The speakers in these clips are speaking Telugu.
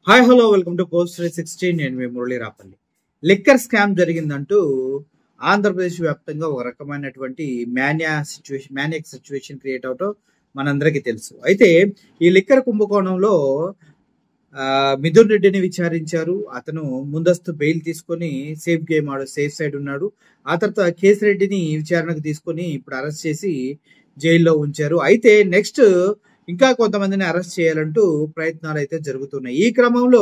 Hi hello welcome to post 360. నేను మీ మురళీ రాపల్లి. లిక్కర్ స్కామ్ జరిగిందంటూ ఆంధ్రప్రదేశ్ వ్యాప్తంగా ఒక రకమైనటువంటి మ్యానియక్ సిచ్యువేషన్ క్రియేట్ అవటం మనందరికీ తెలుసు. అయితే ఈ లిక్కర్ కుంభకోణంలో మిథున్ రెడ్డిని విచారించారు. అతను ముందస్తు బెయిల్ తీసుకొని సేఫ్ సైడ్ ఉన్నాడు. ఆ తర్వాత కేసిరెడ్డిని విచారణకు తీసుకొని ఇప్పుడు అరెస్ట్ చేసి జైల్లో ఉంచారు. అయితే నెక్స్ట్ ఇంకా కొంతమందిని అరెస్ట్ చేయాలంటూ ప్రయత్నాలు అయితే జరుగుతున్నాయి. ఈ క్రమంలో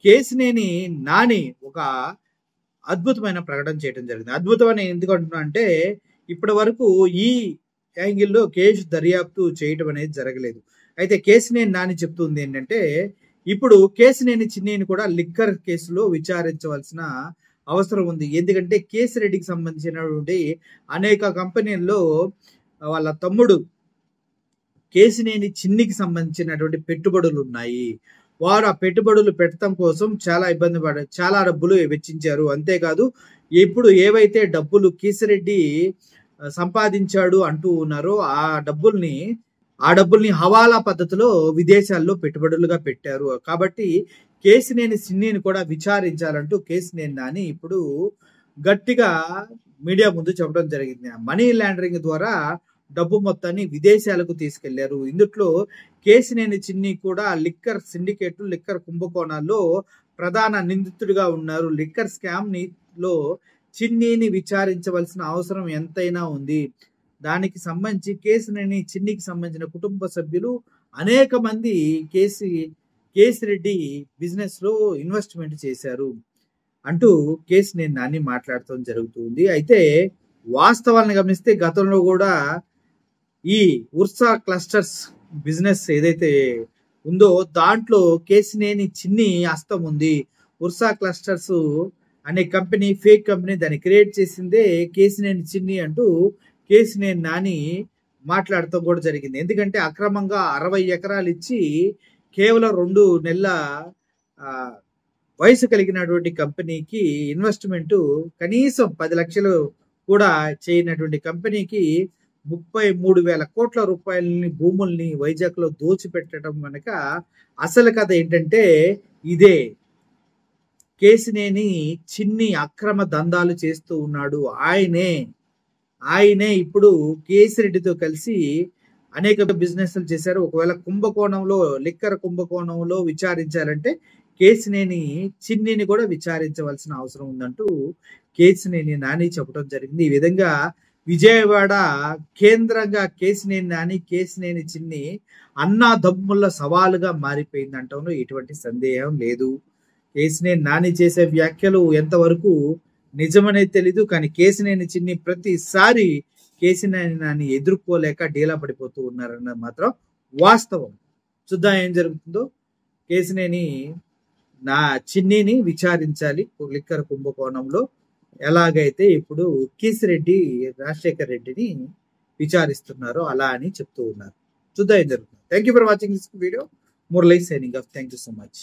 కేసినేని నాని ఒక అద్భుతమైన ప్రకటన చేయడం జరిగింది. అద్భుతమని ఎందుకు అంటున్నా అంటే ఇప్పటి వరకు ఈ యాంగిల్లో కేసు దర్యాప్తు చేయడం అనేది జరగలేదు. అయితే కేసినేని నాని చెప్తుంది ఏంటంటే ఇప్పుడు కేసినేని చిన్నిని కూడా లిక్కర్ కేసులో విచారించవలసిన అవసరం ఉంది. ఎందుకంటే కేసిరెడ్డికి సంబంధించినటువంటి అనేక కంపెనీల్లో వాళ్ళ తమ్ముడు కేసినేని చిన్నికి సంబంధించినటువంటి పెట్టుబడులు ఉన్నాయి. వారు ఆ పెట్టుబడులు పెట్టడం కోసం చాలా డబ్బులు వెచ్చించారు. అంతేకాదు ఇప్పుడు ఏవైతే డబ్బులు కేసిరెడ్డి సంపాదించాడు అంటూ ఉన్నారో ఆ డబ్బుల్ని హవాలా పద్ధతిలో విదేశాల్లో పెట్టుబడులుగా పెట్టారు. కాబట్టి కేసినేని చిన్నిని కూడా విచారించాలంటూ కేసినేని నాని ఇప్పుడు గట్టిగా మీడియా ముందు చెప్పడం జరిగింది. మనీ లాండరింగ్ ద్వారా డబ్బు మొత్తాన్ని విదేశాలకు తీసుకెళ్లారు. ఇందులో కేసినేని చిన్ని కూడా లిక్కర్ సిండికేట్, లిక్కర్ కుంభకోణాల్లో ప్రధాన నిందితుడిగా ఉన్నారు. లిక్కర్ స్కామ్ లో చిన్నిని విచారించవలసిన అవసరం ఎంతైనా ఉంది. దానికి సంబంధించి కేసినేని చిన్నికి సంబంధించిన కుటుంబ సభ్యులు అనేక మంది కేసిరెడ్డి బిజినెస్ లో ఇన్వెస్ట్మెంట్ చేశారు అంటూ కేసినేని నాని మాట్లాడటం జరుగుతుంది. అయితే వాస్తవాలను గమనిస్తే గతంలో కూడా ఈ ఉర్సా క్లస్టర్స్ బిజినెస్ ఏదైతే ఉందో దాంట్లో కేసినేని చిన్ని హస్తం ఉంది. ఉర్సా క్లస్టర్స్ అనే కంపెనీ ఫేక్ కంపెనీ, దాన్ని క్రియేట్ చేసిందే కేసినేని చిన్ని అంటూ కేసినేని నాని మాట్లాడటం కూడా జరిగింది. ఎందుకంటే అక్రమంగా 60 ఎకరాలు ఇచ్చి కేవలం 2 నెలల వయసు కలిగినటువంటి కంపెనీకి ఇన్వెస్ట్మెంట్ కనీసం 10 లక్షలు కూడా చేయనటువంటి కంపెనీకి 33,000 కోట్ల రూపాయలని భూముల్ని వైజాగ్ లో దోచిపెట్టడం కనుక అసలు కథ ఏంటంటే ఇదే. కేసినేని చిన్ని అక్రమ దందాలు చేస్తూ ఉన్నాడు. ఆయనే ఇప్పుడు కేసిరెడ్డితో కలిసి అనేక బిజినెస్లు చేశారు. ఒకవేళ లిక్కర్ కుంభకోణంలో విచారించాలంటే కేసినేని చిన్నిని కూడా విచారించవలసిన అవసరం ఉందంటూ కేసినేని నాని చెప్పడం జరిగింది. ఈ విధంగా విజయవాడ కేంద్రంగా కేసినేని చిన్ని అన్నాదమ్ముల సవాలుగా మారిపోయింది అంటంలో ఎటువంటి సందేహం లేదు. కేసినేని నాని చేసే వ్యాఖ్యలు ఎంతవరకు నిజమనేది తెలీదు. కానీ కేసినేని చిన్ని ప్రతిసారి కేసినేని నాని ఎదుర్కోలేక డీలా పడిపోతూ ఉన్నారన్నది మాత్రం వాస్తవం. చూద్దాం ఏం జరుగుతుందో. కేసినేని చిన్నిని విచారించాలి లిక్కర్ కుంభకోణంలో, ఎలాగైతే ఇప్పుడు కేసిరెడ్డి రాజశేఖర్ రెడ్డిని విచారిస్తున్నారో అలా అని చెప్తూ ఉన్నారు. చూద్దాం ఏం జరుగుతుంది. Thank you for watching this video. Murali signing off. Thank you so much.